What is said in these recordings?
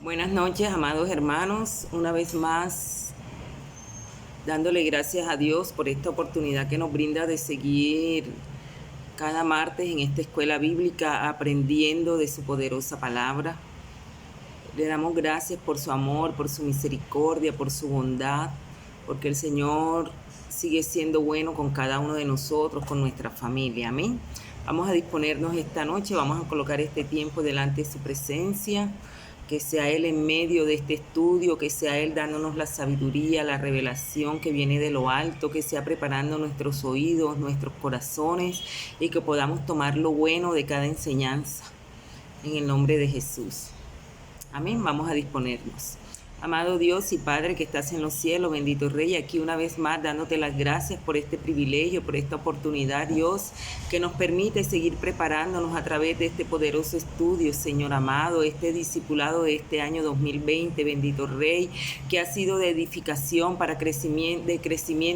Buenas noches, amados hermanos. Una vez más, dándole gracias a Dios por esta oportunidad que nos brinda de seguir cada martes en esta escuela bíblica aprendiendo de su poderosa palabra. Le damos gracias por su amor, por su misericordia, por su bondad, porque el Señor sigue siendo bueno con cada uno de nosotros, con nuestra familia. Amén. Vamos a disponernos esta noche, vamos a colocar este tiempo delante de su presencia. Que sea Él en medio de este estudio, que sea Él dándonos la sabiduría, la revelación que viene de lo alto, que sea preparando nuestros oídos, nuestros corazones y que podamos tomar lo bueno de cada enseñanza. En el nombre de Jesús. Amén. Vamos a disponernos. Amado Dios y Padre que estás en los cielos, bendito Rey, aquí una vez más dándote las gracias por este privilegio, por esta oportunidad, Dios, que nos permite seguir preparándonos a través de este poderoso estudio, Señor amado, este discipulado de este año 2020, bendito Rey, que ha sido de edificación para crecimiento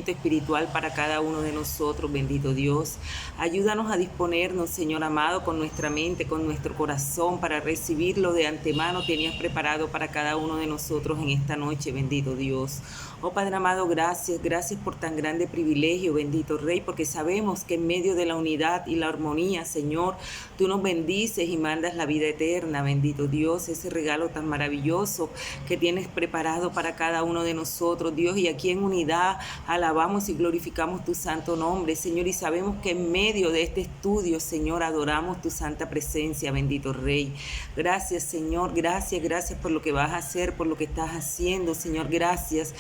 espiritual para cada uno de nosotros, bendito Dios. Ayúdanos a disponernos, Señor amado, con nuestra mente, con nuestro corazón, para recibir lo de antemano tenías preparado para cada uno de nosotros en esta noche, bendito Dios. Oh Padre amado, gracias por tan grande privilegio, bendito Rey, porque sabemos que en medio de la unidad y la armonía, Señor, tú nos bendices y mandas la vida eterna, bendito Dios, ese regalo tan maravilloso que tienes preparado para cada uno de nosotros, Dios, y aquí en unidad alabamos y glorificamos tu santo nombre, Señor, y sabemos que en medio de este estudio, Señor, adoramos tu santa presencia, bendito Rey. Gracias, Señor, gracias por lo que vas a hacer, por lo que estás haciendo, Señor, gracias,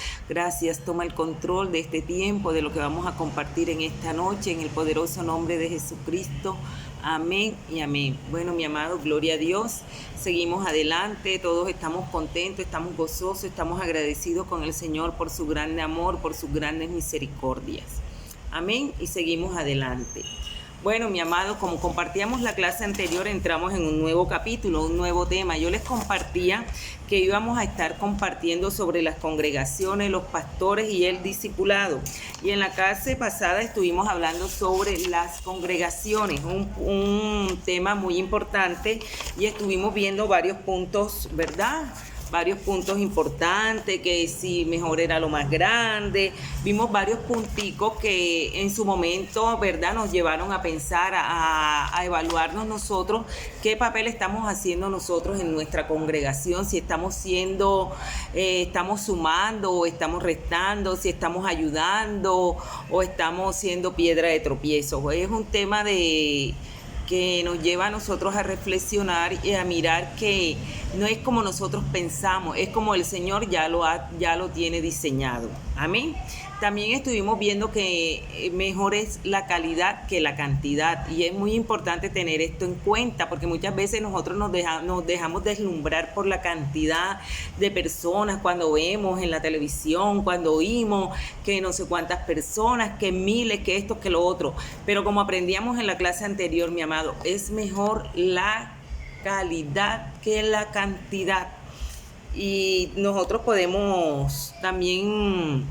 toma el control de este tiempo, de lo que vamos a compartir en esta noche, en el poderoso nombre de Jesucristo, amén y amén. Bueno, mi amado, gloria a Dios, seguimos adelante, todos estamos contentos, estamos gozosos, estamos agradecidos con el Señor por su grande amor, por sus grandes misericordias, amén, y seguimos adelante. Bueno, mi amado, como compartíamos la clase anterior, entramos en un nuevo capítulo, un nuevo tema. Yo les compartía que íbamos a estar compartiendo sobre las congregaciones, los pastores y el discipulado. Y en la clase pasada estuvimos hablando sobre las congregaciones, un tema muy importante, y estuvimos viendo varios puntos, ¿verdad?, varios puntos importantes, que si mejor era lo más grande, vimos varios punticos que en su momento, ¿verdad?, nos llevaron a pensar, a evaluarnos nosotros qué papel estamos haciendo nosotros en nuestra congregación, si estamos estamos sumando o estamos restando, si estamos ayudando o estamos siendo piedra de tropiezo. Es un tema que nos lleva a nosotros a reflexionar y a mirar que no es como nosotros pensamos, es como el Señor ya lo tiene diseñado. Amén. También estuvimos viendo que mejor es la calidad que la cantidad, y es muy importante tener esto en cuenta, porque muchas veces nosotros nos dejamos deslumbrar por la cantidad de personas cuando vemos en la televisión, cuando oímos que no sé cuántas personas, que miles, que esto, que lo otro. Pero como aprendíamos en la clase anterior, mi amado, es mejor la calidad que la cantidad. Y nosotros podemos también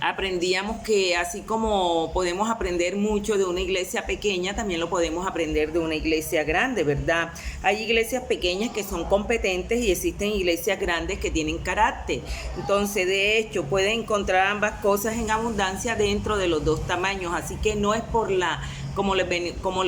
aprendíamos que así como podemos aprender mucho de una iglesia pequeña, también lo podemos aprender de una iglesia grande, ¿verdad? Hay iglesias pequeñas que son competentes y existen iglesias grandes que tienen carácter. Entonces, de hecho, pueden encontrar ambas cosas en abundancia dentro de los dos tamaños. Así que no es por como les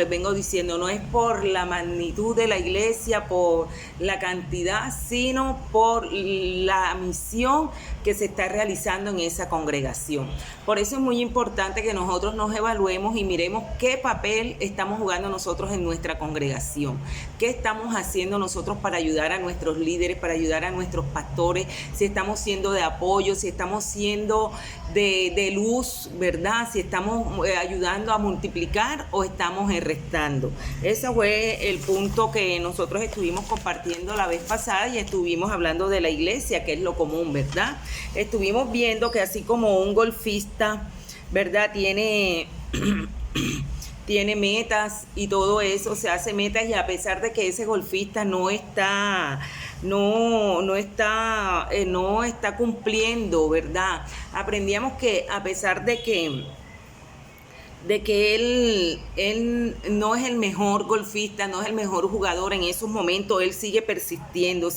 vengo diciendo, no es por la magnitud de la iglesia, por la cantidad, sino por la misión que se está realizando en esa congregación. Por eso es muy importante que nosotros nos evaluemos y miremos qué papel estamos jugando nosotros en nuestra congregación, qué estamos haciendo nosotros para ayudar a nuestros líderes, para ayudar a nuestros pastores, si estamos siendo de apoyo, si estamos siendo de luz, ¿verdad?, si estamos ayudando a multiplicar o estamos restando. Ese fue el punto que nosotros estuvimos compartiendo la vez pasada, y estuvimos hablando de la iglesia, que es lo común, ¿verdad? Estuvimos viendo que así como un golfista, ¿verdad?, tiene metas y todo eso, se hace metas, y a pesar de que ese golfista no está cumpliendo, ¿verdad? Aprendíamos que a pesar de que de que él no es el mejor golfista, no es el mejor jugador en esos momentos. Él sigue persistiendo,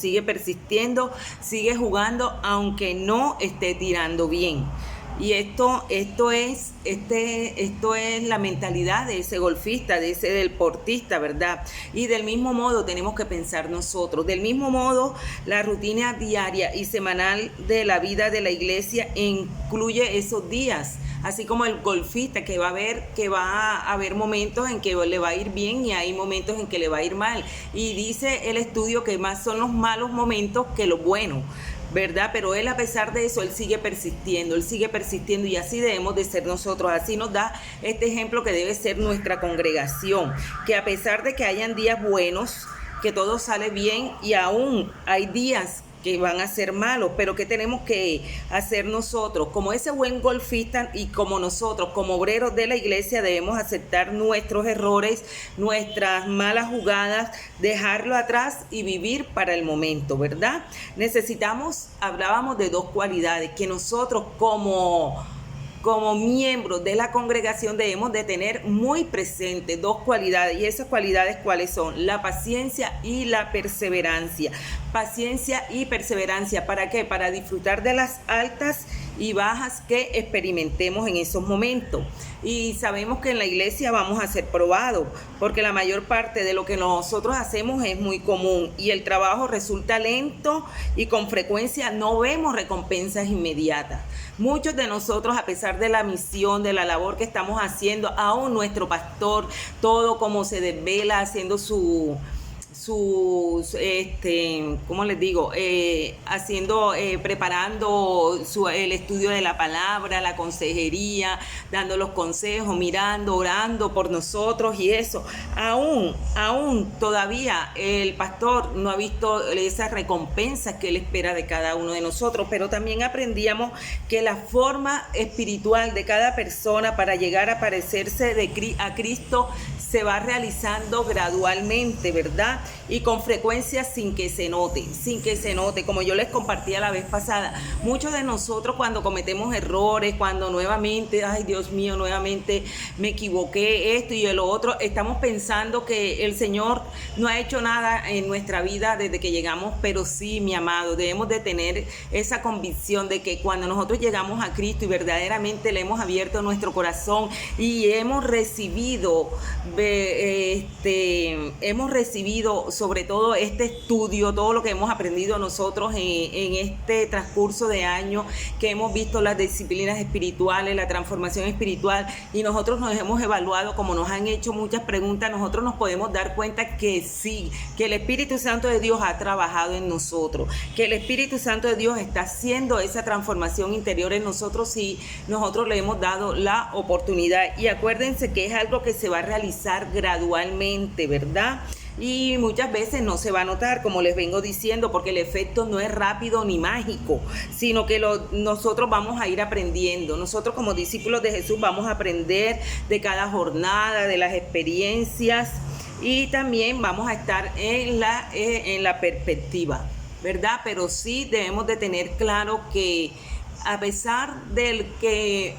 sigue jugando aunque no esté tirando bien. Y esto es la mentalidad de ese golfista, de ese deportista, ¿verdad? Y del mismo modo tenemos que pensar nosotros. Del mismo modo, la rutina diaria y semanal de la vida de la iglesia incluye esos días. Así como el golfista que va a haber momentos en que le va a ir bien y hay momentos en que le va a ir mal. Y dice el estudio que más son los malos momentos que los buenos, ¿verdad? Pero él, a pesar de eso, él sigue persistiendo y así debemos de ser nosotros. Así nos da este ejemplo que debe ser nuestra congregación, que a pesar de que hayan días buenos, que todo sale bien y aún hay días que van a ser malos, pero ¿qué tenemos que hacer nosotros? Como ese buen golfista y como nosotros, como obreros de la iglesia, debemos aceptar nuestros errores, nuestras malas jugadas, dejarlo atrás y vivir para el momento, ¿verdad? Hablábamos de dos cualidades que nosotros como miembros de la congregación debemos de tener muy presentes, dos cualidades. ¿Y esas cualidades cuáles son? La paciencia y la perseverancia. Paciencia y perseverancia, ¿para qué? Para disfrutar de las altas y bajas que experimentemos en esos momentos. Y sabemos que en la iglesia vamos a ser probados, porque la mayor parte de lo que nosotros hacemos es muy común y el trabajo resulta lento y con frecuencia no vemos recompensas inmediatas. Muchos de nosotros, a pesar de la misión, de la labor que estamos haciendo, aún nuestro pastor, todo como se desvela haciendo ¿cómo les digo? Preparando el estudio de la palabra, la consejería, dando los consejos, mirando, orando por nosotros y eso. Aún todavía el pastor no ha visto esas recompensas que él espera de cada uno de nosotros, pero también aprendíamos que la forma espiritual de cada persona para llegar a parecerse a Cristo se va realizando gradualmente, ¿verdad? Y con frecuencia sin que se note, como yo les compartía la vez pasada. Muchos de nosotros cuando cometemos errores, cuando nuevamente, ay Dios mío, nuevamente me equivoqué, esto y lo otro, estamos pensando que el Señor no ha hecho nada en nuestra vida desde que llegamos, pero sí, mi amado, debemos de tener esa convicción de que cuando nosotros llegamos a Cristo y verdaderamente le hemos abierto nuestro corazón y hemos recibido sobre todo este estudio, todo lo que hemos aprendido nosotros en este transcurso de año, que hemos visto las disciplinas espirituales, la transformación espiritual, y nosotros nos hemos evaluado, como nos han hecho muchas preguntas, nosotros nos podemos dar cuenta que sí, que el Espíritu Santo de Dios ha trabajado en nosotros, que el Espíritu Santo de Dios está haciendo esa transformación interior en nosotros y nosotros le hemos dado la oportunidad. Y acuérdense que es algo que se va a realizar gradualmente, ¿verdad? Y muchas veces no se va a notar, como les vengo diciendo, porque el efecto no es rápido ni mágico, sino que nosotros vamos a ir aprendiendo. Nosotros como discípulos de Jesús vamos a aprender de cada jornada, de las experiencias, y también vamos a estar en la perspectiva, ¿verdad? Pero sí debemos de tener claro que a pesar del que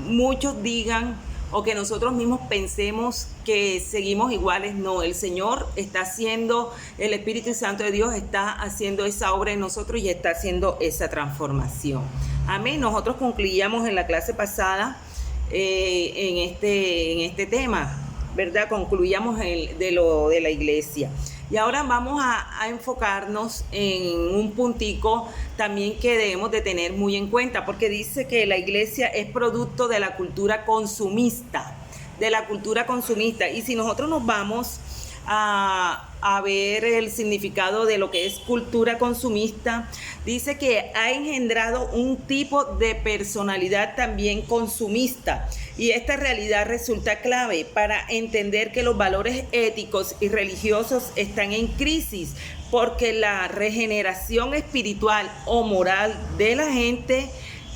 muchos digan o que nosotros mismos pensemos que seguimos iguales, no, el Señor está haciendo, el Espíritu Santo de Dios está haciendo esa obra en nosotros y está haciendo esa transformación. Amén. Nosotros concluíamos en la clase pasada en este tema, ¿verdad? Concluíamos de la iglesia. Y ahora vamos a enfocarnos en un puntico también que debemos de tener muy en cuenta, porque dice que la iglesia es producto de la cultura consumista, y si nosotros nos vamos a ver el significado de lo que es cultura consumista, dice que ha engendrado un tipo de personalidad también consumista, y esta realidad resulta clave para entender que los valores éticos y religiosos están en crisis, porque la regeneración espiritual o moral de la gente,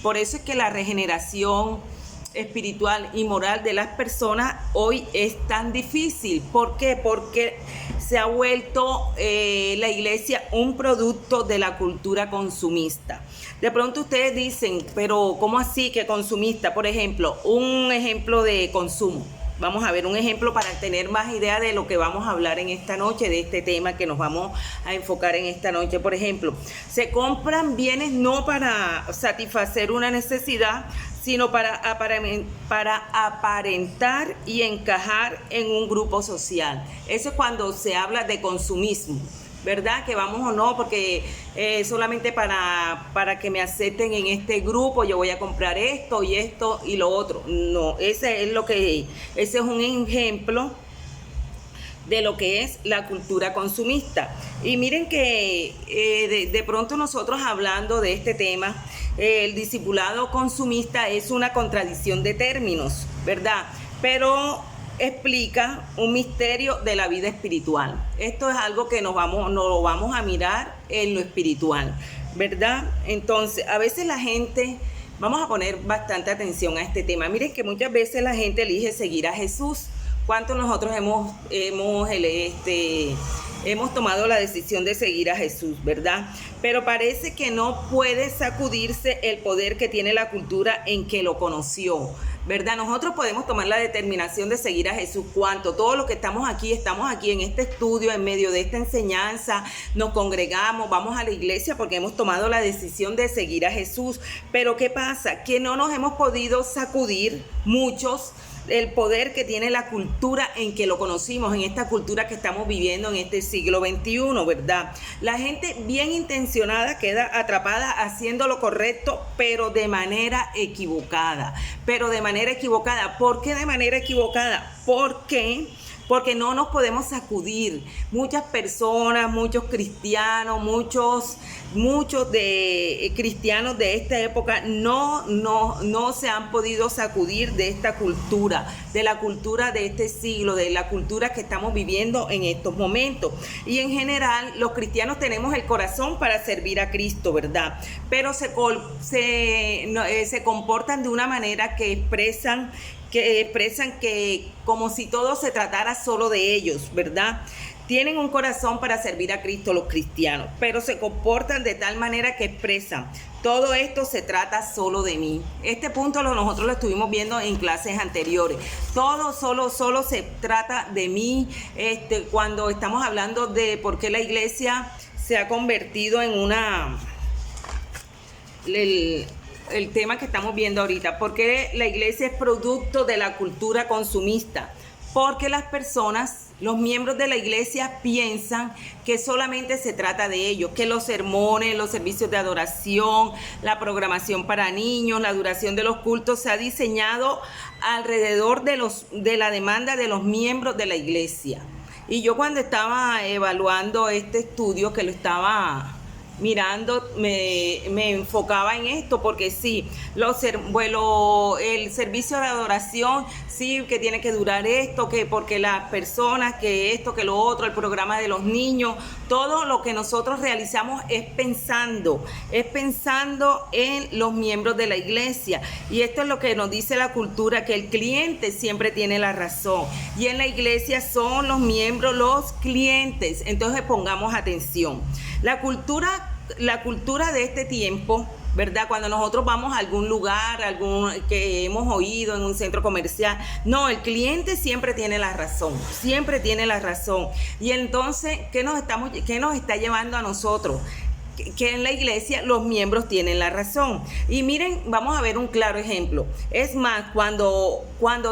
por eso es que la regeneración espiritual y moral de las personas hoy es tan difícil. ¿Por qué? Porque se ha vuelto la iglesia un producto de la cultura consumista. De pronto ustedes dicen, pero ¿cómo así que consumista? Por ejemplo, un ejemplo de consumo. Vamos a ver un ejemplo para tener más idea de lo que vamos a hablar en esta noche, de este tema que nos vamos a enfocar en esta noche. Por ejemplo, se compran bienes no para satisfacer una necesidad, sino para aparentar y encajar en un grupo social. Eso es cuando se habla de consumismo, ¿verdad? Que vamos o no, porque solamente para que me acepten en este grupo yo voy a comprar esto y lo otro. No, ese es un ejemplo de lo que es la cultura consumista. Y miren que de pronto nosotros hablando de este tema, el discipulado consumista es una contradicción de términos, ¿verdad? Pero explica un misterio de la vida espiritual. Esto es algo que nos lo vamos a mirar en lo espiritual, ¿verdad? Entonces, a veces la gente, vamos a poner bastante atención a este tema. Miren que muchas veces la gente elige seguir a Jesús. ¿Cuántos nosotros hemos tomado la decisión de seguir a Jesús, verdad? Pero parece que no puede sacudirse el poder que tiene la cultura en que lo conoció, ¿verdad? Nosotros podemos tomar la determinación de seguir a Jesús. ¿Cuánto? Todos los que estamos aquí en este estudio, en medio de esta enseñanza, nos congregamos, vamos a la iglesia porque hemos tomado la decisión de seguir a Jesús. Pero ¿qué pasa? Que no nos hemos podido sacudir muchos el poder que tiene la cultura en que lo conocimos, en esta cultura que estamos viviendo en este siglo XXI, ¿verdad? La gente bien intencionada queda atrapada haciendo lo correcto, pero de manera equivocada. ¿Por qué de manera equivocada? Porque no nos podemos sacudir. Muchas personas, muchos cristianos, muchos cristianos de esta época no se han podido sacudir de esta cultura, de la cultura de este siglo, de la cultura que estamos viviendo en estos momentos. Y en general, los cristianos tenemos el corazón para servir a Cristo, ¿verdad? Pero se comportan de una manera que expresan que como si todo se tratara solo de ellos, ¿verdad? Tienen un corazón para servir a Cristo los cristianos, pero se comportan de tal manera que expresan, todo esto se trata solo de mí. Este punto nosotros lo estuvimos viendo en clases anteriores. Todo solo se trata de mí. Cuando estamos hablando de por qué la iglesia se ha convertido en el tema que estamos viendo ahorita, porque la iglesia es producto de la cultura consumista, porque las personas, los miembros de la iglesia piensan que solamente se trata de ellos, que los sermones, los servicios de adoración, la programación para niños, la duración de los cultos se ha diseñado alrededor de la demanda de los miembros de la iglesia. Y yo cuando estaba evaluando este estudio, que lo estaba mirando, me enfocaba en esto, porque sí, el servicio de adoración, sí, que tiene que durar esto, que porque las personas, que esto, que lo otro, el programa de los niños, todo lo que nosotros realizamos es pensando en los miembros de la iglesia. Y esto es lo que nos dice la cultura, que el cliente siempre tiene la razón. Y en la iglesia son los miembros los clientes. Entonces pongamos atención. La cultura de este tiempo, ¿verdad? Cuando nosotros vamos a algún lugar, que hemos oído en un centro comercial, no, el cliente siempre tiene la razón. Y entonces, ¿qué nos está llevando a nosotros? Que en la iglesia los miembros tienen la razón. Y miren, vamos a ver un claro ejemplo. Es más, cuando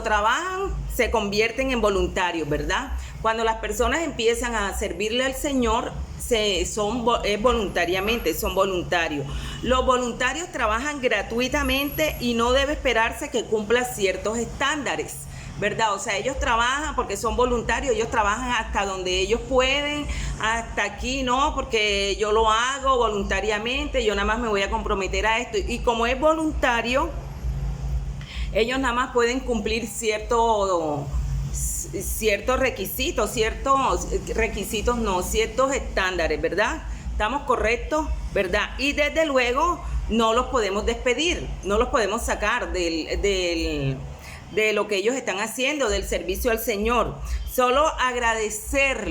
trabajan, se convierten en voluntarios, ¿verdad? Cuando las personas empiezan a servirle al Señor, son voluntarios. Los voluntarios trabajan gratuitamente y no debe esperarse que cumplan ciertos estándares, ¿verdad? O sea, ellos trabajan porque son voluntarios, ellos trabajan hasta donde ellos pueden, hasta aquí no, porque yo lo hago voluntariamente, yo nada más me voy a comprometer a esto. Y como es voluntario, ellos nada más pueden cumplir ciertos estándares, ¿verdad? ¿Estamos correctos? ¿Verdad? Y desde luego no los podemos despedir, no los podemos sacar de lo que ellos están haciendo, del servicio al Señor. Solo agradecer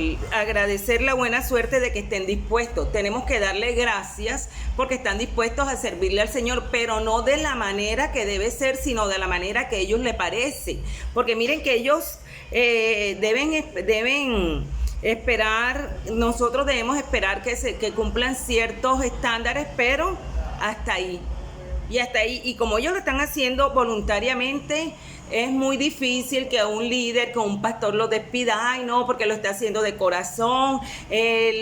la buena suerte de que estén dispuestos. Tenemos que darle gracias porque están dispuestos a servirle al Señor, pero no de la manera que debe ser, sino de la manera que a ellos les parece. Porque miren que ellos deben esperar, nosotros debemos esperar que cumplan ciertos estándares, pero hasta ahí. Y como ellos lo están haciendo voluntariamente, es muy difícil que un líder, que un pastor lo despida. Ay, no, porque lo está haciendo de corazón,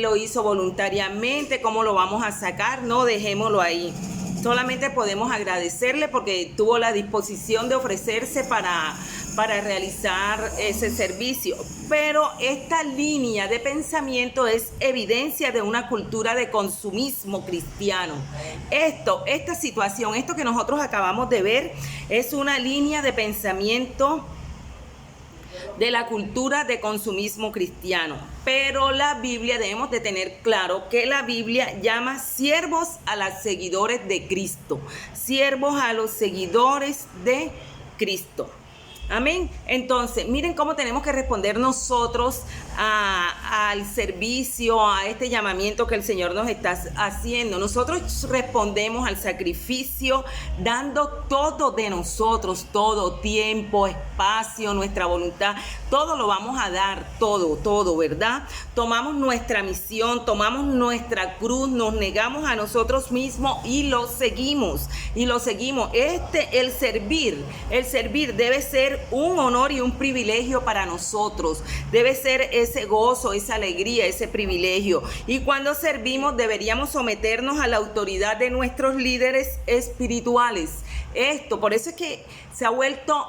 lo hizo voluntariamente, ¿cómo lo vamos a sacar? No, dejémoslo ahí. Solamente podemos agradecerle porque tuvo la disposición de ofrecerse para realizar ese servicio. Pero esta línea de pensamiento es evidencia de una cultura de consumismo cristiano. Esta situación, esto que nosotros acabamos de ver, es una línea de pensamiento de la cultura de consumismo cristiano. Pero la Biblia, debemos de tener claro que la Biblia llama siervos a los seguidores de Cristo. Siervos a los seguidores de Cristo. Amén. Entonces, miren cómo tenemos que responder nosotros al servicio, a este llamamiento que el Señor nos está haciendo. Nosotros respondemos al sacrificio dando todo de nosotros, todo, tiempo, espacio, nuestra voluntad, todo lo vamos a dar, todo, ¿verdad? Tomamos nuestra misión, tomamos nuestra cruz, nos negamos a nosotros mismos y lo seguimos. El servir debe ser un honor y un privilegio para nosotros. Debe ser ese gozo, esa alegría, ese privilegio. Y cuando servimos deberíamos someternos a la autoridad de nuestros líderes espirituales. Por eso es que se ha vuelto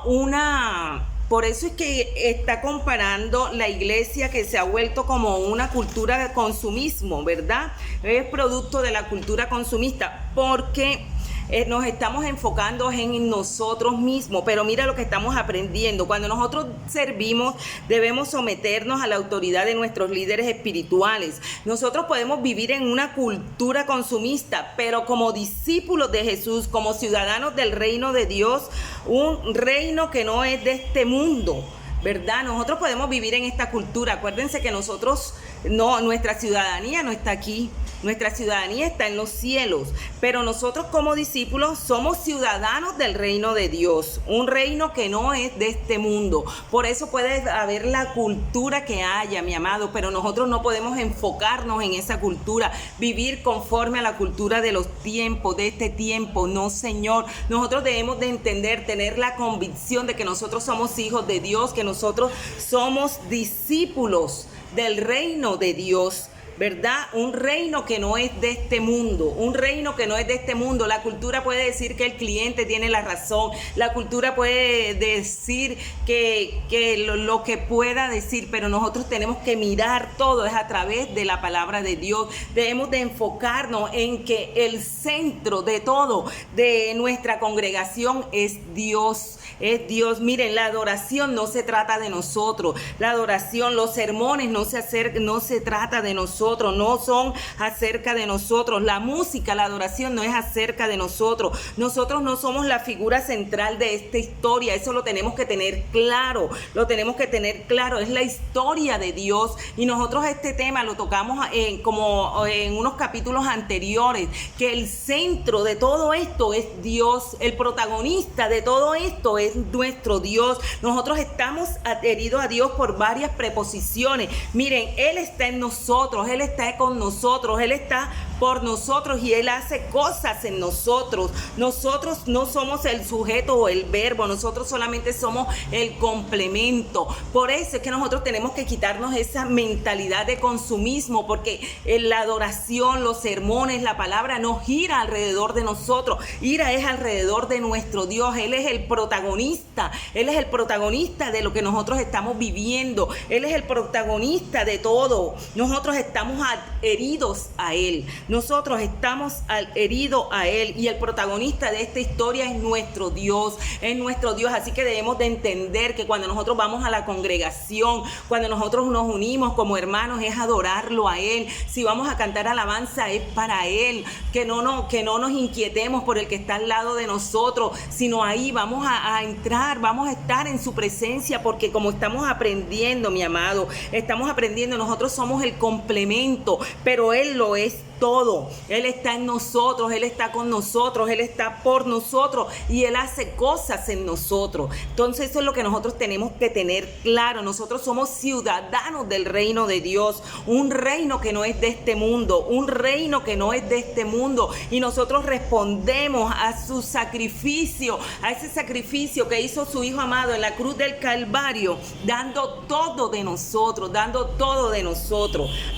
por eso es que está comparando la iglesia, que se ha vuelto como una cultura de consumismo, ¿verdad? Es producto de la cultura consumista, porque nos estamos enfocando en nosotros mismos, pero mira lo que estamos aprendiendo. Cuando nosotros servimos, debemos someternos a la autoridad de nuestros líderes espirituales. Nosotros podemos vivir en una cultura consumista, pero como discípulos de Jesús, como ciudadanos del reino de Dios, un reino que no es de este mundo, ¿verdad? Nosotros podemos vivir en esta cultura. Acuérdense que nuestra ciudadanía no está aquí. Nuestra ciudadanía está en los cielos, pero nosotros como discípulos somos ciudadanos del reino de Dios, un reino que no es de este mundo. Por eso puede haber la cultura que haya, mi amado, pero nosotros no podemos enfocarnos en esa cultura, vivir conforme a la cultura de los tiempos, de este tiempo. No, Señor, nosotros debemos de entender, tener la convicción de que nosotros somos hijos de Dios, que nosotros somos discípulos del reino de Dios, ¿verdad? Un reino que no es de este mundo, La cultura puede decir que el cliente tiene la razón, la cultura puede decir que lo que pueda decir, pero nosotros tenemos que mirar todo, es a través de la palabra de Dios. Debemos de enfocarnos en que el centro de todo, de nuestra congregación, es Dios. Miren, la adoración no se trata de nosotros, la adoración, los sermones no se trata de nosotros, no son acerca de nosotros, la música, la adoración no es acerca de nosotros no somos la figura central de esta historia. Eso lo tenemos que tener claro, es la historia de Dios, y nosotros este tema lo tocamos como en unos capítulos anteriores, que el centro de todo esto es Dios, el protagonista de todo esto es nuestro Dios. Nosotros estamos adheridos a Dios por varias preposiciones. Miren, Él está en nosotros, Él está con nosotros, Él está por nosotros y Él hace cosas en nosotros. Nosotros no somos el sujeto o el verbo, nosotros solamente somos el complemento. Por eso es que nosotros tenemos que quitarnos esa mentalidad de consumismo, porque la adoración, los sermones, la palabra no gira alrededor de nosotros, gira es alrededor de nuestro Dios. Él es el protagonista, Él es el protagonista de lo que nosotros estamos viviendo, Él es el protagonista de todo. Nosotros estamos estamos adheridos a Él. Nosotros estamos adheridos a Él y el protagonista de esta historia es nuestro Dios, Así que debemos de entender que cuando nosotros vamos a la congregación, cuando nosotros nos unimos como hermanos, es adorarlo a Él. Si vamos a cantar alabanza, es para Él. Que no nos inquietemos por el que está al lado de nosotros, sino ahí vamos a entrar, vamos a estar en su presencia, porque como estamos aprendiendo, mi amado, estamos aprendiendo, nosotros somos el complemento, pero Él lo es todo. Él está en nosotros, Él está con nosotros, Él está por nosotros y Él hace cosas en nosotros. Entonces eso es lo que nosotros tenemos que tener claro. Nosotros somos ciudadanos del reino de Dios, un reino que no es de este mundo, y nosotros respondemos a su sacrificio, a ese sacrificio que hizo su Hijo amado en la cruz del Calvario, dando todo de nosotros,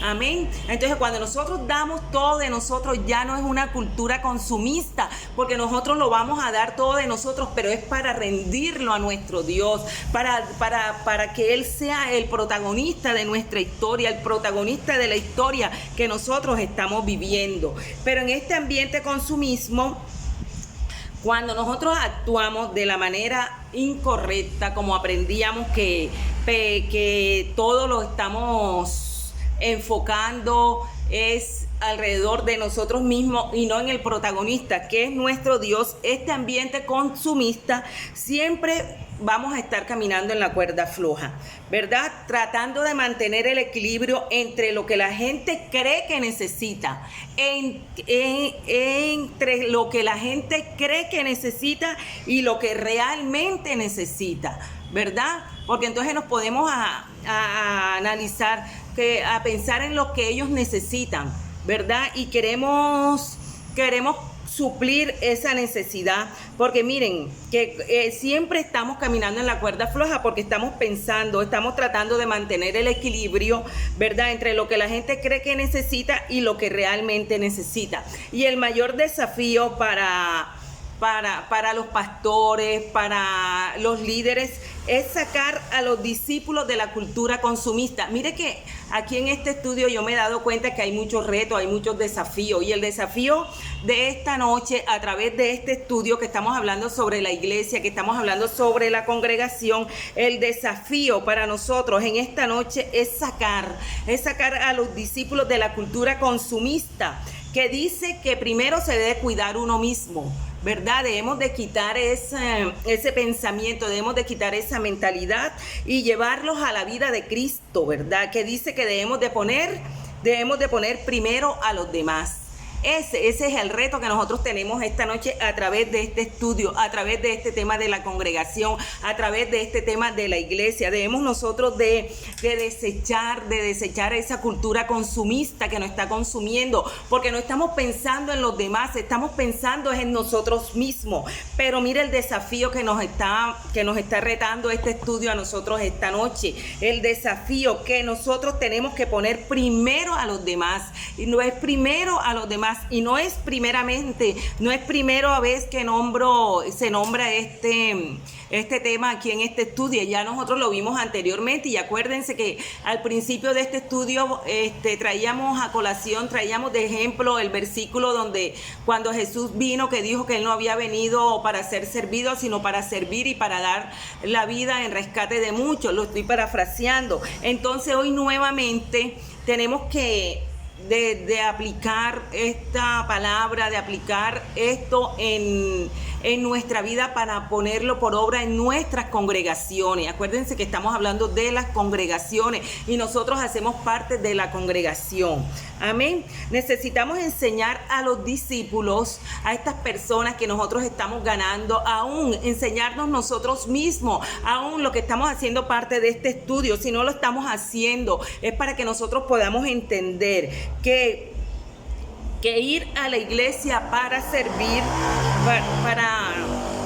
amén. Entonces cuando nosotros damos todo de nosotros, ya no es una cultura consumista, porque nosotros lo vamos a dar todo de nosotros, pero es para rendirlo a nuestro Dios, para que Él sea el protagonista de nuestra historia, el protagonista de la historia que nosotros estamos viviendo. Pero en este ambiente consumismo, cuando nosotros actuamos de la manera incorrecta, como aprendíamos que todo lo estamos enfocando es alrededor de nosotros mismos y no en el protagonista, que es nuestro Dios, este ambiente consumista, siempre vamos a estar caminando en la cuerda floja, ¿verdad? Tratando de mantener el equilibrio entre lo que la gente cree que necesita, entre lo que la gente cree que necesita y lo que realmente necesita, ¿verdad? Porque entonces nos podemos a analizar, a pensar en lo que ellos necesitan, ¿verdad? Y queremos suplir esa necesidad, porque miren que siempre estamos caminando en la cuerda floja, porque estamos tratando de mantener el equilibrio, ¿verdad?, entre lo que la gente cree que necesita y lo que realmente necesita. Y el mayor desafío para los pastores, para los líderes, es sacar a los discípulos de la cultura consumista. Mire que aquí en este estudio yo me he dado cuenta que hay muchos retos, hay muchos desafíos, y el desafío de esta noche, a través de este estudio que estamos hablando sobre la iglesia, que estamos hablando sobre la congregación, el desafío para nosotros en esta noche es sacar a los discípulos de la cultura consumista, que dice que primero se debe cuidar uno mismo, ¿verdad? Debemos de quitar ese pensamiento, debemos de quitar esa mentalidad y llevarlos a la vida de Cristo, ¿verdad? Que dice que debemos de poner primero a los demás. Ese es el reto que nosotros tenemos esta noche a través de este estudio, a través de este tema de la congregación, a través de este tema de la iglesia. Debemos nosotros de desechar esa cultura consumista que nos está consumiendo, porque no estamos pensando en los demás, estamos pensando en nosotros mismos. Pero mira el desafío que nos está retando este estudio a nosotros esta noche. El desafío que nosotros tenemos que poner primero a los demás, y no es primero a los demás, y no es primera vez que se nombra este tema aquí en este estudio. Ya nosotros lo vimos anteriormente, y acuérdense que al principio de este estudio traíamos de ejemplo el versículo donde cuando Jesús vino, que dijo que Él no había venido para ser servido, sino para servir y para dar la vida en rescate de muchos. Lo estoy parafraseando. Entonces hoy nuevamente tenemos que de aplicar esta palabra, de aplicar esto en nuestra vida para ponerlo por obra en nuestras congregaciones. Acuérdense que estamos hablando de las congregaciones y nosotros hacemos parte de la congregación. Amén. Necesitamos enseñar a los discípulos, a estas personas que nosotros estamos ganando, aún enseñarnos nosotros mismos, aún lo que estamos haciendo parte de este estudio. Si no lo estamos haciendo, es para que nosotros podamos entender que ir a la iglesia para servir,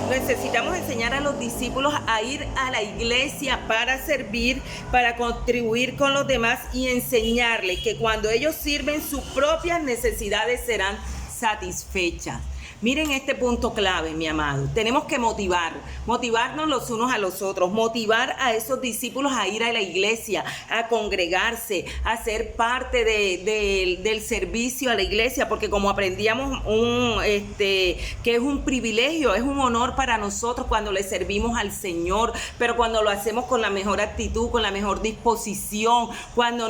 necesitamos enseñar a los discípulos a ir a la iglesia para servir, para contribuir con los demás y enseñarles que cuando ellos sirven, sus propias necesidades serán satisfechas. Miren este punto clave, mi amado. Tenemos que motivarnos los unos a los otros, motivar a esos discípulos a ir a la iglesia, a congregarse, a ser parte del servicio a la iglesia, porque como aprendíamos que es un privilegio, es un honor para nosotros cuando le servimos al Señor, pero cuando lo hacemos con la mejor actitud, con la mejor disposición, cuando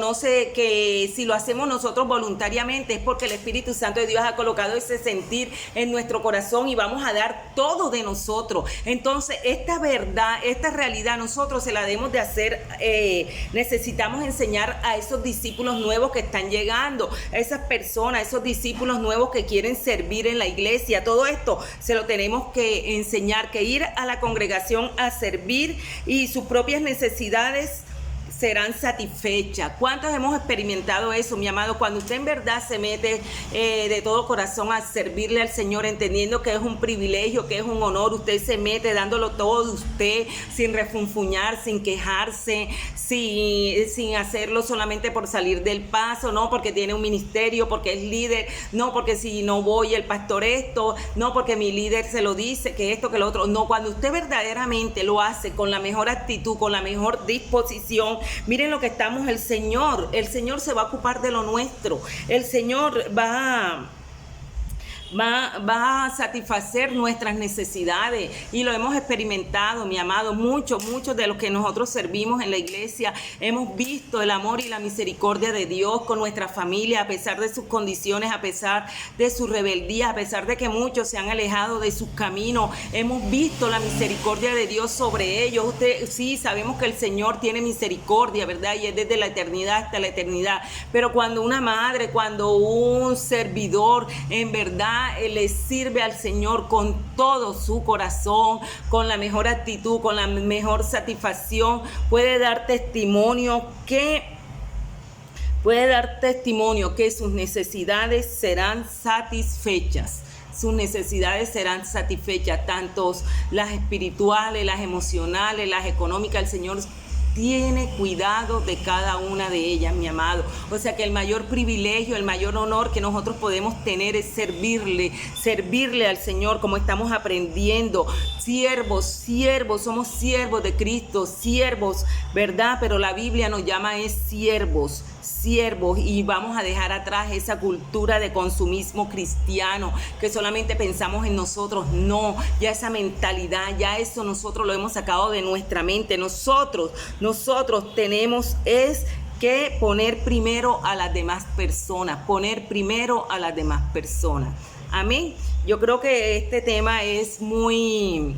que si lo hacemos nosotros voluntariamente es porque el Espíritu Santo de Dios ha colocado ese sentir en nuestro corazón y vamos a dar todo de nosotros. Entonces esta verdad, esta realidad nosotros se la debemos de hacer, necesitamos enseñar a esos discípulos nuevos que están llegando, a esas personas, esos discípulos nuevos que quieren servir en la iglesia. Todo esto se lo tenemos que enseñar, que ir a la congregación a servir y sus propias necesidades serán satisfechas. ¿Cuántos hemos experimentado eso, mi amado? Cuando usted en verdad se mete de todo corazón a servirle al Señor, entendiendo que es un privilegio, que es un honor, usted se mete dándolo todo de usted, sin refunfuñar, sin quejarse, sin hacerlo solamente por salir del paso, no porque tiene un ministerio, porque es líder, no porque si no voy el pastor esto, no porque mi líder se lo dice, que esto, que lo otro. No, cuando usted verdaderamente lo hace con la mejor actitud, con la mejor disposición, miren lo que estamos, el Señor se va a ocupar de lo nuestro, el Señor va a satisfacer nuestras necesidades y lo hemos experimentado, mi amado. Muchos de los que nosotros servimos en la iglesia hemos visto el amor y la misericordia de Dios con nuestra familia, a pesar de sus condiciones, a pesar de su rebeldía, a pesar de que muchos se han alejado de sus caminos. Hemos visto la misericordia de Dios sobre ellos. Sí, sabemos que el Señor tiene misericordia, ¿verdad? Y es desde la eternidad hasta la eternidad. Pero cuando una madre, cuando un servidor, en verdad, le sirve al Señor con todo su corazón, con la mejor actitud, con la mejor satisfacción, puede dar testimonio que sus necesidades serán satisfechas. Sus necesidades serán satisfechas, tanto las espirituales, las emocionales, las económicas. El Señor tiene cuidado de cada una de ellas, mi amado. O sea que el mayor privilegio, el mayor honor que nosotros podemos tener es servirle al Señor, como estamos aprendiendo. Siervos, somos siervos de Cristo, siervos, ¿verdad? Pero la Biblia nos llama siervos, y vamos a dejar atrás esa cultura de consumismo cristiano, que solamente pensamos en nosotros. No, ya esa mentalidad, ya eso nosotros lo hemos sacado de nuestra mente. Nosotros tenemos que poner primero a las demás personas, Amén. Yo creo que este tema es muy,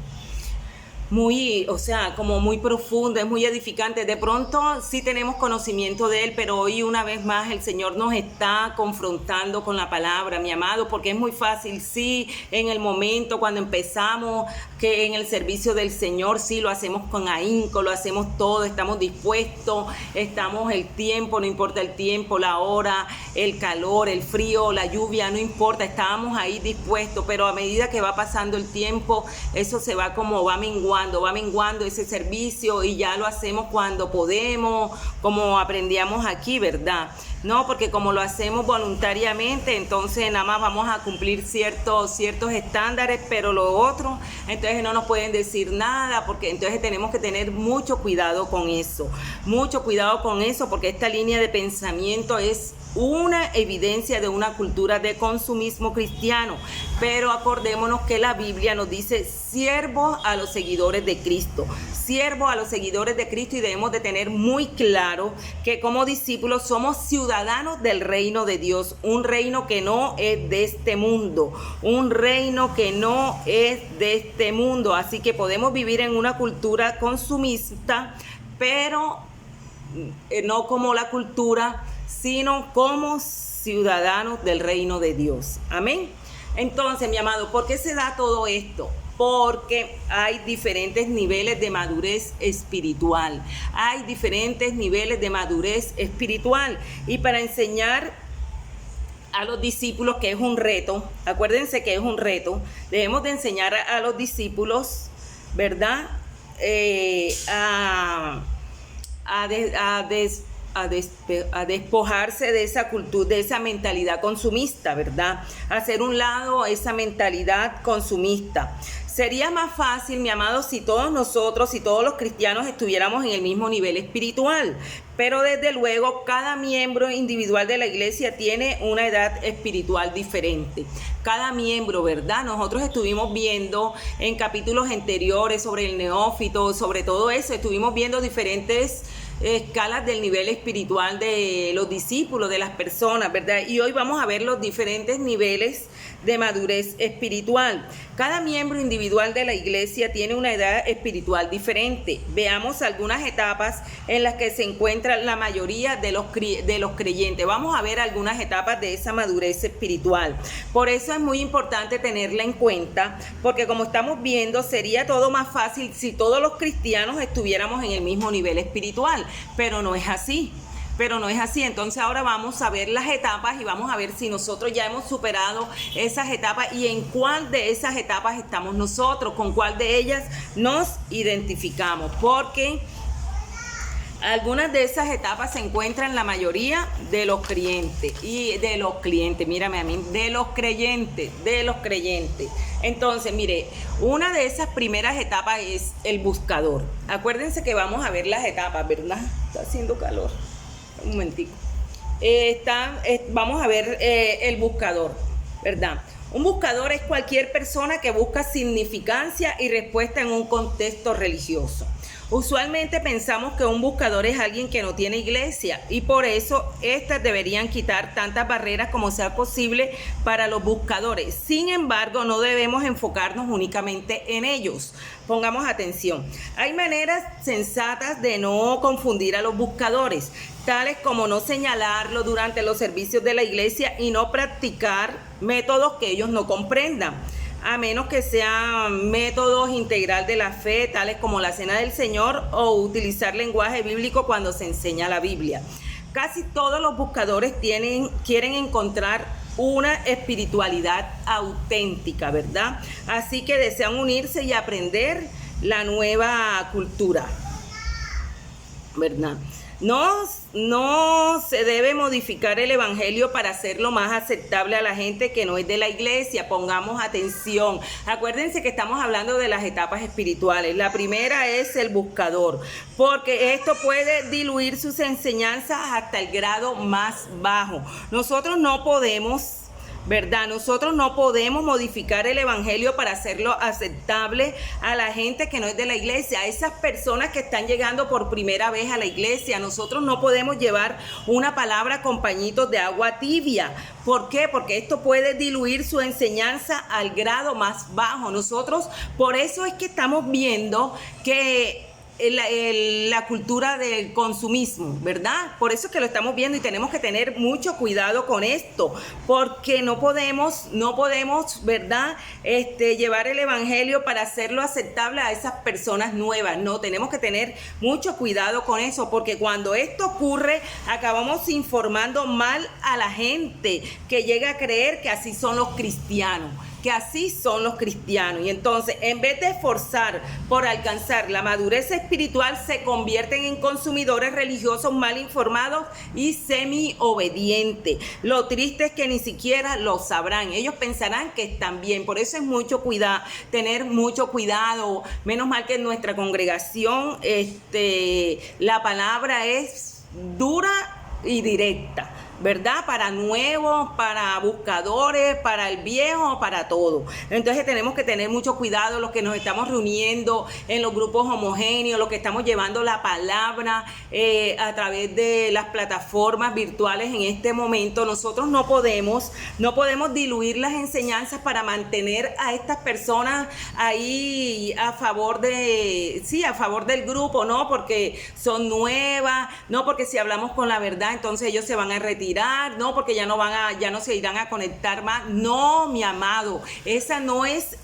o sea, como muy profundo, es muy edificante. De pronto sí tenemos conocimiento de él, pero hoy una vez más el Señor nos está confrontando con la palabra, mi amado, porque es muy fácil, sí, en el momento cuando empezamos, que en el servicio del Señor, sí, lo hacemos con ahínco, lo hacemos todo, estamos dispuestos, estamos el tiempo, no importa el tiempo, la hora, el calor, el frío, la lluvia, no importa, estábamos ahí dispuestos, pero a medida que va pasando el tiempo, eso se va menguando ese servicio, y ya lo hacemos cuando podemos, como aprendíamos aquí, ¿verdad? No, porque como lo hacemos voluntariamente, entonces nada más vamos a cumplir ciertos estándares, pero lo otro, entonces no nos pueden decir nada, porque entonces tenemos que tener mucho cuidado con eso, porque esta línea de pensamiento es una evidencia de una cultura de consumismo cristiano. Pero acordémonos que la Biblia nos dice siervos a los seguidores de Cristo, y debemos de tener muy claro que como discípulos somos ciudadanos del reino de Dios, un reino que no es de este mundo, así que podemos vivir en una cultura consumista, pero no como la cultura, sino como ciudadanos del reino de Dios. Amén. Entonces, mi amado, ¿por qué se da todo esto? Porque hay diferentes niveles de madurez espiritual. Y para enseñar a los discípulos, que es un reto, acuérdense que es un reto, debemos de enseñar a los discípulos, ¿verdad? a despojarse de esa cultura, de esa mentalidad consumista, ¿verdad? Hacer un lado esa mentalidad consumista. Sería más fácil, mi amado, si todos nosotros, si todos los cristianos estuviéramos en el mismo nivel espiritual. Pero desde luego, cada miembro individual de la iglesia tiene una edad espiritual diferente. Cada miembro, ¿verdad? Nosotros estuvimos viendo en capítulos anteriores sobre el neófito, sobre todo eso, estuvimos viendo diferentes escalas del nivel espiritual de los discípulos, de las personas, ¿verdad? Y hoy vamos a ver los diferentes niveles de madurez espiritual. Cada miembro individual de la iglesia tiene una edad espiritual diferente. Veamos algunas etapas en las que se encuentra la mayoría de los creyentes. Vamos a ver algunas etapas de esa madurez espiritual. Por eso es muy importante tenerla en cuenta, porque como estamos viendo, sería todo más fácil si todos los cristianos estuviéramos en el mismo nivel espiritual, pero no es así. Entonces ahora vamos a ver las etapas y vamos a ver si nosotros ya hemos superado esas etapas y en cuál de esas etapas estamos nosotros, con cuál de ellas nos identificamos, porque algunas de esas etapas se encuentran en la mayoría de los creyentes mírame a mí, de los creyentes. Entonces, mire, una de esas primeras etapas es el buscador. Acuérdense que vamos a ver las etapas, ¿verdad? Está haciendo calor. Un momentico. Vamos a ver el buscador, ¿verdad? Un buscador es cualquier persona que busca significancia y respuesta en un contexto religioso. Usualmente pensamos que un buscador es alguien que no tiene iglesia y por eso estas deberían quitar tantas barreras como sea posible para los buscadores. Sin embargo, no debemos enfocarnos únicamente en ellos. Pongamos atención. Hay maneras sensatas de no confundir a los buscadores, tales como no señalarlo durante los servicios de la iglesia y no practicar métodos que ellos no comprendan, a menos que sean métodos integral de la fe, tales como la Cena del Señor o utilizar lenguaje bíblico cuando se enseña la Biblia. Casi todos los buscadores quieren encontrar una espiritualidad auténtica, ¿verdad? Así que desean unirse y aprender la nueva cultura, ¿verdad? No se debe modificar el evangelio para hacerlo más aceptable a la gente que no es de la iglesia. Pongamos atención. Acuérdense que estamos hablando de las etapas espirituales. La primera es el buscador, porque esto puede diluir sus enseñanzas hasta el grado más bajo. Nosotros no podemos, ¿verdad? Nosotros no podemos modificar el evangelio para hacerlo aceptable a la gente que no es de la iglesia, a esas personas que están llegando por primera vez a la iglesia. Nosotros no podemos llevar una palabra con pañitos de agua tibia. ¿Por qué? Porque esto puede diluir su enseñanza al grado más bajo. Nosotros, por eso es que estamos viendo que la cultura del consumismo, ¿verdad? Por eso es que lo estamos viendo y tenemos que tener mucho cuidado con esto, porque no podemos, ¿verdad? Llevar el evangelio para hacerlo aceptable a esas personas nuevas. No, tenemos que tener mucho cuidado con eso, porque cuando esto ocurre, acabamos informando mal a la gente que llega a creer que así son los cristianos. Y entonces, en vez de esforzar por alcanzar la madurez espiritual, se convierten en consumidores religiosos mal informados y semi-obedientes. Lo triste es que ni siquiera lo sabrán. Ellos pensarán que están bien. Por eso es tener mucho cuidado. Menos mal que en nuestra congregación la palabra es dura y directa, ¿verdad? Para nuevos, para buscadores, para el viejo, para todo. Entonces tenemos que tener mucho cuidado los que nos estamos reuniendo en los grupos homogéneos, los que estamos llevando la palabra a través de las plataformas virtuales en este momento. Nosotros no podemos diluir las enseñanzas para mantener a estas personas ahí a favor del grupo, no porque son nuevas, no porque si hablamos con la verdad entonces ellos se van a retirar, no porque ya no se irán a conectar más. No, mi amado, ese no es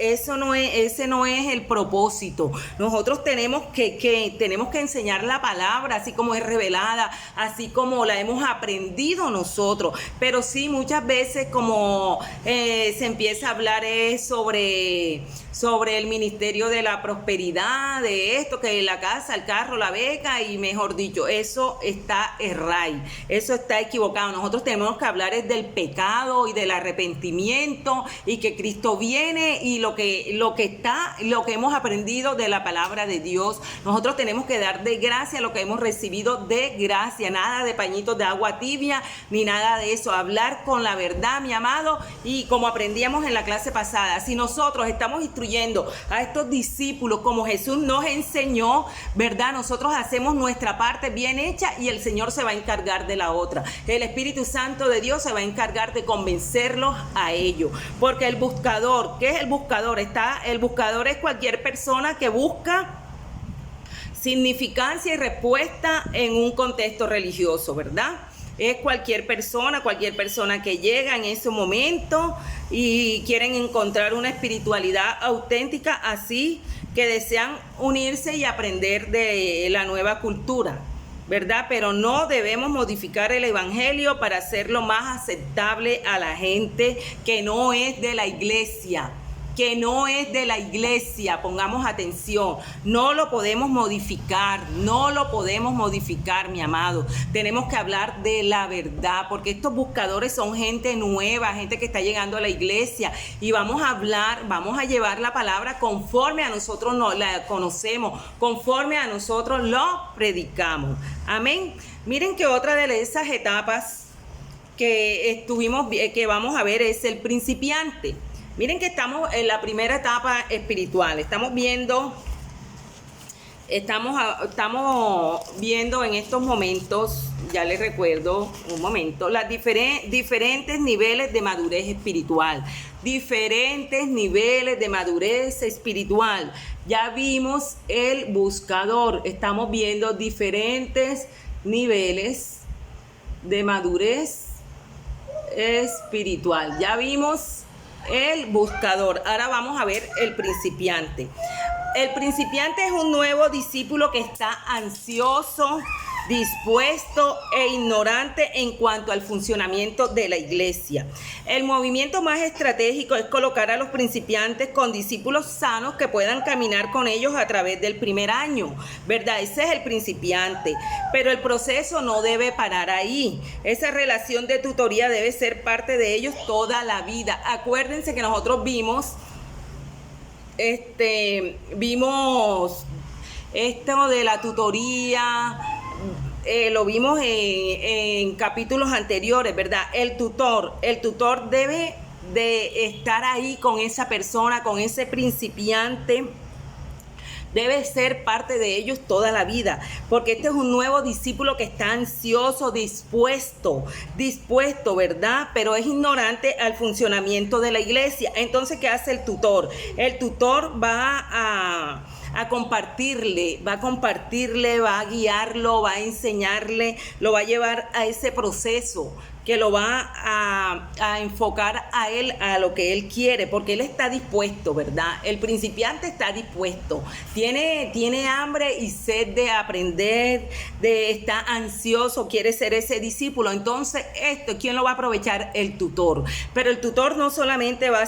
el propósito. Nosotros tenemos que enseñar la palabra así como es revelada, así como la hemos aprendido nosotros. Pero sí, muchas veces como se empieza a hablar sobre sobre el ministerio de la prosperidad, de esto, que la casa, el carro, la beca, y mejor dicho, eso está errado, eso está equivocado. Nosotros tenemos que hablar es del pecado y del arrepentimiento, y que Cristo viene, y lo que hemos aprendido de la palabra de Dios. Nosotros tenemos que dar de gracia lo que hemos recibido de gracia, nada de pañitos de agua tibia, ni nada de eso. Hablar con la verdad, mi amado, y como aprendíamos en la clase pasada, si nosotros estamos instruyendo a estos discípulos como Jesús nos enseñó, ¿verdad? Nosotros hacemos nuestra parte bien hecha y el Señor se va a encargar de la otra. El Espíritu Santo de Dios se va a encargar de convencerlos a ello. Porque el buscador, ¿qué es el buscador? El buscador es cualquier persona que busca significancia y respuesta en un contexto religioso, ¿verdad? Es cualquier persona que llega en ese momento y quieren encontrar una espiritualidad auténtica, así que desean unirse y aprender de la nueva cultura, ¿verdad? Pero no debemos modificar el evangelio para hacerlo más aceptable a la gente que no es de la iglesia. Pongamos atención, no lo podemos modificar, mi amado. Tenemos que hablar de la verdad, porque estos buscadores son gente nueva, gente que está llegando a la iglesia, y vamos a llevar la palabra conforme a nosotros la conocemos, conforme a nosotros lo predicamos. Amén. Miren que otra de esas etapas que vamos a ver es el principiante. Miren que estamos en la primera etapa espiritual. Estamos viendo en estos momentos, ya les recuerdo un momento, las diferentes niveles de madurez espiritual. Ya vimos el buscador. Estamos viendo diferentes niveles de madurez espiritual. Ya vimos el buscador. Ahora vamos a ver el principiante. El principiante es un nuevo discípulo que está ansioso, dispuesto e ignorante en cuanto al funcionamiento de la iglesia. El movimiento más estratégico es colocar a los principiantes con discípulos sanos que puedan caminar con ellos a través del primer año, ¿verdad? Ese es el principiante, pero el proceso no debe parar ahí. Esa relación de tutoría debe ser parte de ellos toda la vida. Acuérdense que nosotros vimos esto de la tutoría. Lo vimos en capítulos anteriores, ¿verdad? El tutor debe de estar ahí con esa persona, con ese principiante. Debe ser parte de ellos toda la vida, porque este es un nuevo discípulo que está ansioso, dispuesto, ¿verdad? Pero es ignorante al funcionamiento de la iglesia. Entonces, ¿qué hace el tutor? El tutor va a compartirle, va a guiarlo, va a enseñarle, lo va a llevar a ese proceso que lo va a enfocar a él, a lo que él quiere, porque él está dispuesto, ¿verdad? El principiante está dispuesto, tiene hambre y sed de aprender, está ansioso, quiere ser ese discípulo. Entonces, ¿quién lo va a aprovechar? El tutor. Pero el tutor no solamente va a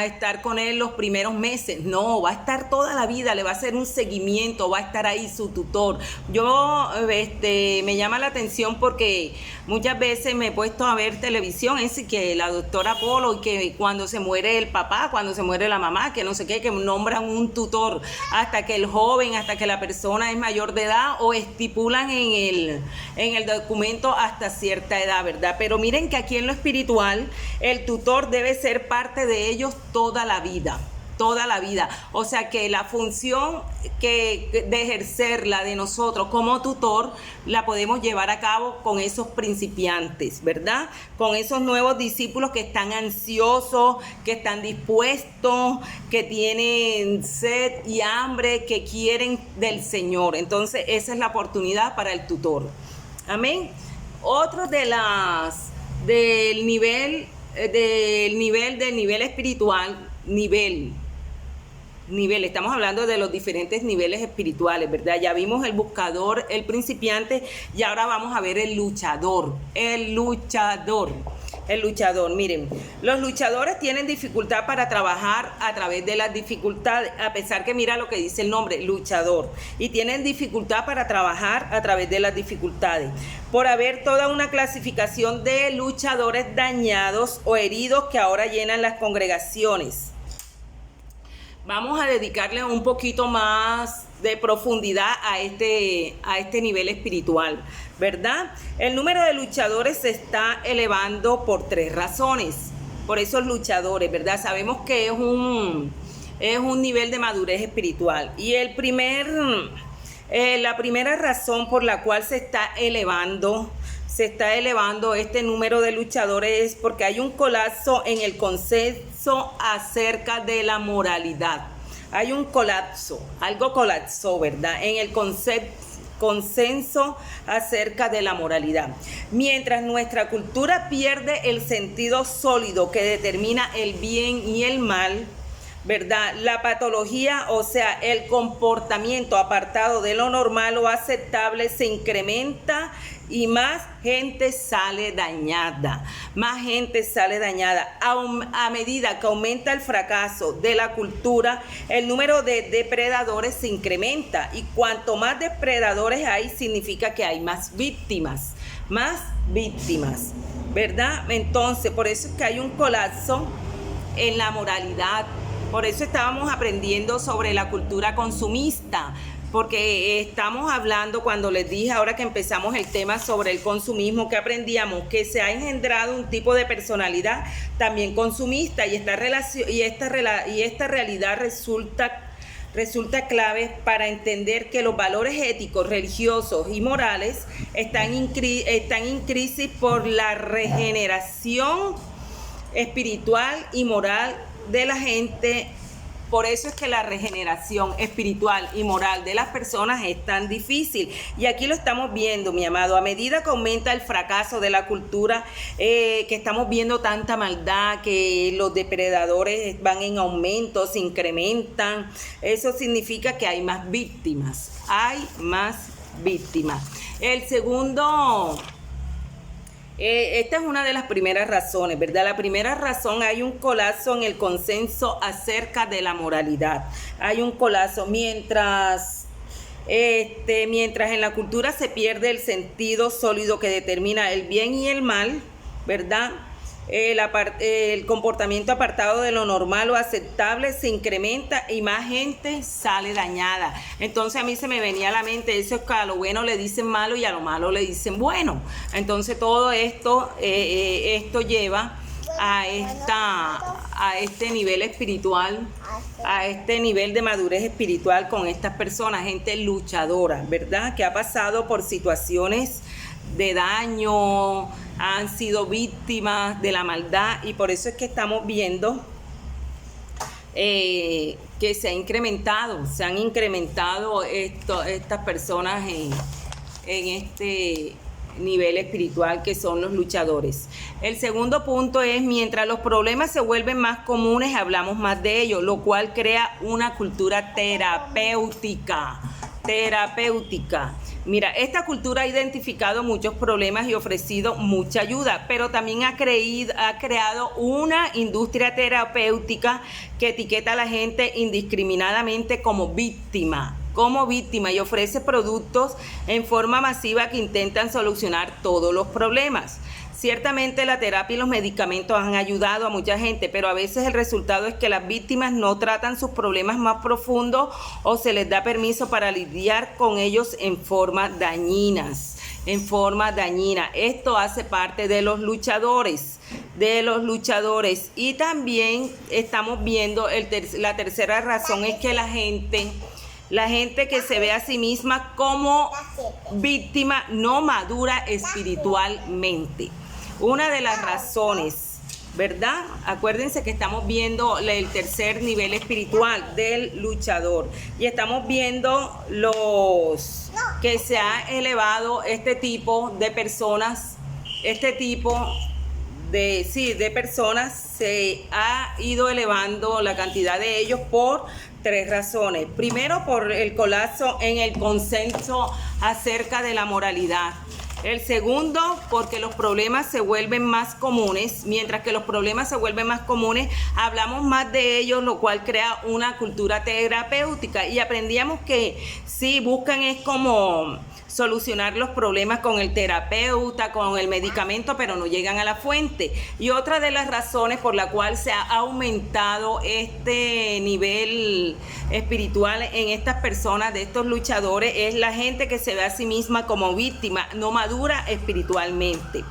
estar con él los primeros meses, no, va a estar toda la vida, le va a hacer un seguimiento, va a estar ahí su tutor. Me llama la atención porque muchas veces me he puesto a ver televisión, que la doctora Polo, y que cuando se muere el papá, cuando se muere la mamá, que no sé qué, que nombran un tutor hasta que la persona es mayor de edad, o estipulan en el documento hasta cierta edad, ¿verdad? Pero miren que aquí en lo espiritual, el tutor debe ser parte de ellos toda la vida. O sea que la función de ejercerla de nosotros como tutor la podemos llevar a cabo con esos principiantes, ¿verdad? Con esos nuevos discípulos que están ansiosos, que están dispuestos, que tienen sed y hambre, que quieren del Señor. Entonces esa es la oportunidad para el tutor. Amén. Otro del nivel espiritual, estamos hablando de los diferentes niveles espirituales, ¿verdad? Ya vimos el buscador, el principiante, y ahora vamos a ver el luchador. El luchador, miren, los luchadores tienen dificultad para trabajar a través de las dificultades, a pesar que mira lo que dice el nombre, luchador, y tienen dificultad para trabajar a través de las dificultades, por haber toda una clasificación de luchadores dañados o heridos que ahora llenan las congregaciones. Vamos a dedicarle un poquito más de profundidad a este nivel espiritual, ¿verdad? El número de luchadores se está elevando por 3 razones. Por esos luchadores, ¿verdad? Sabemos que es un nivel de madurez espiritual. Y la primera razón por la cual se está elevando este número de luchadores es porque hay un colapso en el consenso acerca de la moralidad. Hay un colapso, algo colapsó, ¿verdad? En el consenso acerca de la moralidad. Mientras nuestra cultura pierde el sentido sólido que determina el bien y el mal, ¿verdad? La patología, o sea, el comportamiento apartado de lo normal o aceptable se incrementa y más gente sale dañada. Más gente sale dañada. A medida que aumenta el fracaso de la cultura, el número de depredadores se incrementa. Y cuanto más depredadores hay, significa que hay más víctimas. Más víctimas, ¿verdad? Entonces, por eso es que hay un colapso en la moralidad. Por eso estábamos aprendiendo sobre la cultura consumista, porque estamos hablando, cuando les dije ahora que empezamos el tema sobre el consumismo, que aprendíamos que se ha engendrado un tipo de personalidad también consumista, y esta realidad resulta clave para entender que los valores éticos, religiosos y morales están en crisis por la regeneración espiritual y moral de la gente. Por eso es que la regeneración espiritual y moral de las personas es tan difícil. Y aquí lo estamos viendo, mi amado, a medida que aumenta el fracaso de la cultura, que estamos viendo tanta maldad, que los depredadores van en aumento, se incrementan. Eso significa que hay más víctimas. Hay más víctimas. El segundo... esta es una de las primeras razones, ¿verdad? La primera razón, hay un colapso en el consenso acerca de la moralidad. Hay un colapso mientras en la cultura se pierde el sentido sólido que determina el bien y el mal, ¿verdad? El comportamiento apartado de lo normal o aceptable se incrementa y más gente sale dañada. Entonces a mí se me venía a la mente eso, es que a lo bueno le dicen malo y a lo malo le dicen bueno. Entonces todo esto lleva a este nivel espiritual, a este nivel de madurez espiritual con estas personas, gente luchadora, ¿verdad? Que ha pasado por situaciones de daño, han sido víctimas de la maldad, y por eso es que estamos viendo que se han incrementado estas personas en este nivel espiritual, que son los luchadores. El segundo punto es, mientras los problemas se vuelven más comunes, hablamos más de ellos, lo cual crea una cultura terapéutica. Mira, esta cultura ha identificado muchos problemas y ofrecido mucha ayuda, pero también ha creado una industria terapéutica que etiqueta a la gente indiscriminadamente como víctima y ofrece productos en forma masiva que intentan solucionar todos los problemas. Ciertamente la terapia y los medicamentos han ayudado a mucha gente, pero a veces el resultado es que las víctimas no tratan sus problemas más profundos o se les da permiso para lidiar con ellos en forma dañina. Esto hace parte de los luchadores. Y también estamos viendo la tercera razón es que la gente que se ve a sí misma como víctima no madura espiritualmente. Una de las razones, ¿verdad? Acuérdense que estamos viendo el tercer nivel espiritual del luchador y estamos viendo que se ha elevado este tipo de personas, de personas, se ha ido elevando la cantidad de ellos por 3 razones. Primero, por el colapso en el consenso acerca de la moralidad. El segundo, porque los problemas se vuelven más comunes. Mientras que los problemas se vuelven más comunes, hablamos más de ellos, lo cual crea una cultura terapéutica. Y aprendíamos que sí, buscan es como solucionar los problemas con el terapeuta, con el medicamento, pero no llegan a la fuente. Y otra de las razones por la cual se ha aumentado este nivel espiritual en estas personas, de estos luchadores, es la gente que se ve a sí misma como víctima, no madura espiritualmente.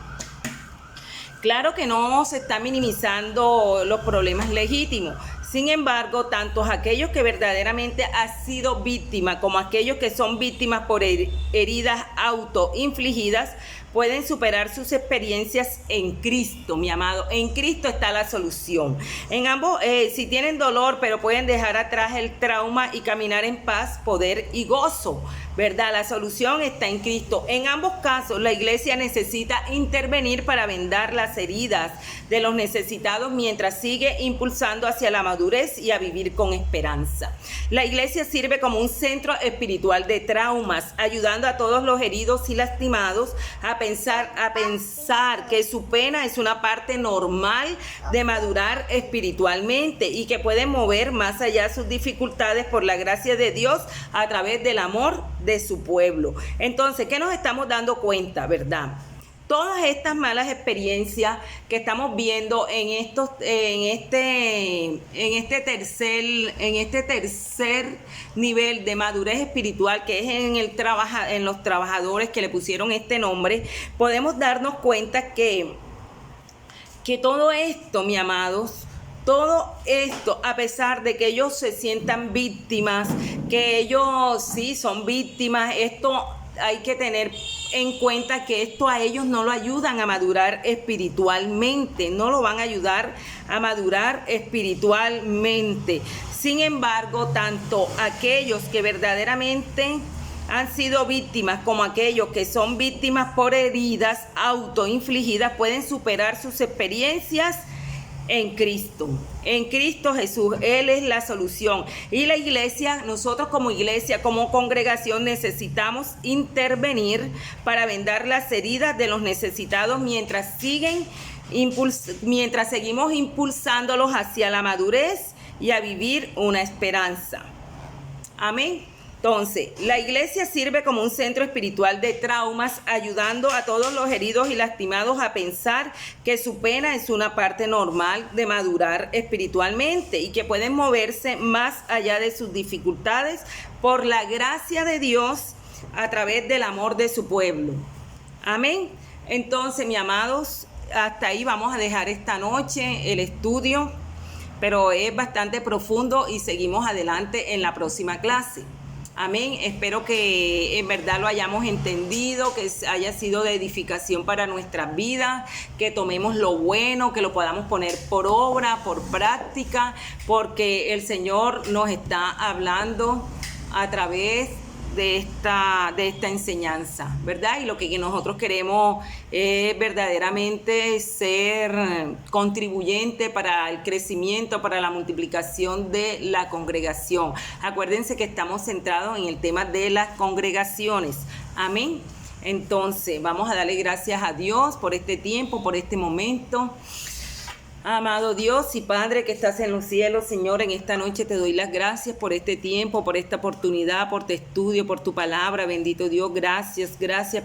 Claro que no se está minimizando los problemas legítimos. Sin embargo, tanto aquellos que verdaderamente han sido víctimas como aquellos que son víctimas por heridas autoinfligidas pueden superar sus experiencias en Cristo, mi amado. En Cristo está la solución. En ambos, si tienen dolor, pero pueden dejar atrás el trauma y caminar en paz, poder y gozo, ¿verdad? La solución está en Cristo. En ambos casos, la iglesia necesita intervenir para vendar las heridas de los necesitados mientras sigue impulsando hacia la madurez y a vivir con esperanza. La iglesia sirve como un centro espiritual de traumas, ayudando a todos los heridos y lastimados a pensar que su pena es una parte normal de madurar espiritualmente y que pueden mover más allá sus dificultades por la gracia de Dios a través del amor de su pueblo. Entonces, ¿qué nos estamos dando cuenta, verdad? Todas estas malas experiencias que estamos viendo en este tercer nivel de madurez espiritual, que es en los trabajadores que le pusieron este nombre, podemos darnos cuenta que todo esto, mis amados, todo esto, a pesar de que ellos se sientan víctimas, que ellos sí son víctimas, esto hay que tener en cuenta que esto a ellos no lo ayudan a madurar espiritualmente, no lo van a ayudar a madurar espiritualmente. Sin embargo, tanto aquellos que verdaderamente han sido víctimas como aquellos que son víctimas por heridas autoinfligidas pueden superar sus experiencias en Cristo Jesús. Él es la solución. Y la iglesia, nosotros como iglesia, como congregación, necesitamos intervenir para vendar las heridas de los necesitados mientras seguimos impulsándolos hacia la madurez y a vivir una esperanza. Amén. Entonces, la iglesia sirve como un centro espiritual de traumas, ayudando a todos los heridos y lastimados a pensar que su pena es una parte normal de madurar espiritualmente y que pueden moverse más allá de sus dificultades por la gracia de Dios a través del amor de su pueblo. Amén. Entonces, mis amados, hasta ahí vamos a dejar esta noche el estudio, pero es bastante profundo y seguimos adelante en la próxima clase. Amén. Espero que en verdad lo hayamos entendido, que haya sido de edificación para nuestras vidas, que tomemos lo bueno, que lo podamos poner por obra, por práctica, porque el Señor nos está hablando a través de esta enseñanza, ¿verdad? Y lo que nosotros queremos es verdaderamente ser contribuyente para el crecimiento, para la multiplicación de la congregación. Acuérdense que estamos centrados en el tema de las congregaciones. Amén. Entonces, vamos a darle gracias a Dios por este tiempo, por este momento. Amado Dios y Padre que estás en los cielos, Señor, en esta noche te doy las gracias por este tiempo, por esta oportunidad, por tu estudio, por tu palabra, bendito Dios, gracias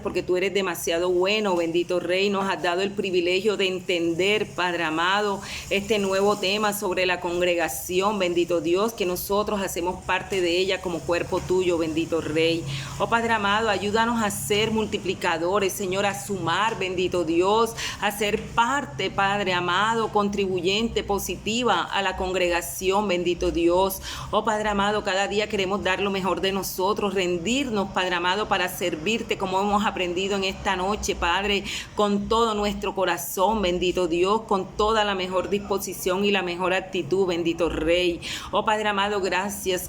porque tú eres demasiado bueno, bendito Rey, nos has dado el privilegio de entender, Padre amado, este nuevo tema sobre la congregación, bendito Dios, que nosotros hacemos parte de ella como cuerpo tuyo, bendito Rey. Oh Padre amado, ayúdanos a ser multiplicadores, Señor, a sumar, bendito Dios, a ser parte, Padre amado, contribuyente positiva a la congregación, bendito Dios. Oh Padre amado, cada día queremos dar lo mejor de nosotros, rendirnos, Padre amado, para servirte como hemos aprendido en esta noche, Padre, con todo nuestro corazón, bendito Dios, con toda la mejor disposición y la mejor actitud, bendito Rey. Oh Padre amado, gracias,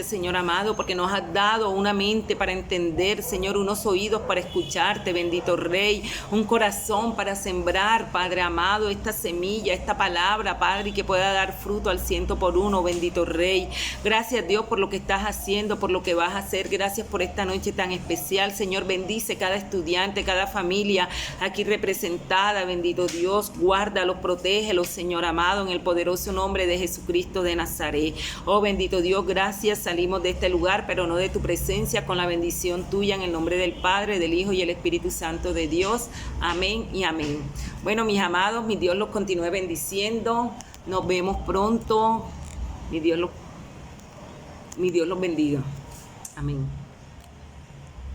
Señor amado, porque nos has dado una mente para entender, Señor, unos oídos para escucharte, bendito Rey, un corazón para sembrar, Padre amado, esta semilla, esta palabra, Padre, y que pueda dar fruto al 100 por 1, bendito Rey. Gracias, Dios, por lo que estás haciendo, por lo que vas a hacer. Gracias por esta noche tan especial, Señor. Bendice cada estudiante, cada familia aquí representada, bendito Dios. Guárdalos, protégelos, Señor amado, en el poderoso nombre de Jesucristo de Nazaret. Oh, bendito Dios, gracias. Salimos de este lugar, pero no de tu presencia, con la bendición tuya, en el nombre del Padre, del Hijo y el Espíritu Santo de Dios. Amén y amén. Bueno, mis amados, mi Dios los continúe bendiciendo. Nos vemos pronto. Mi Dios los bendiga. Amén.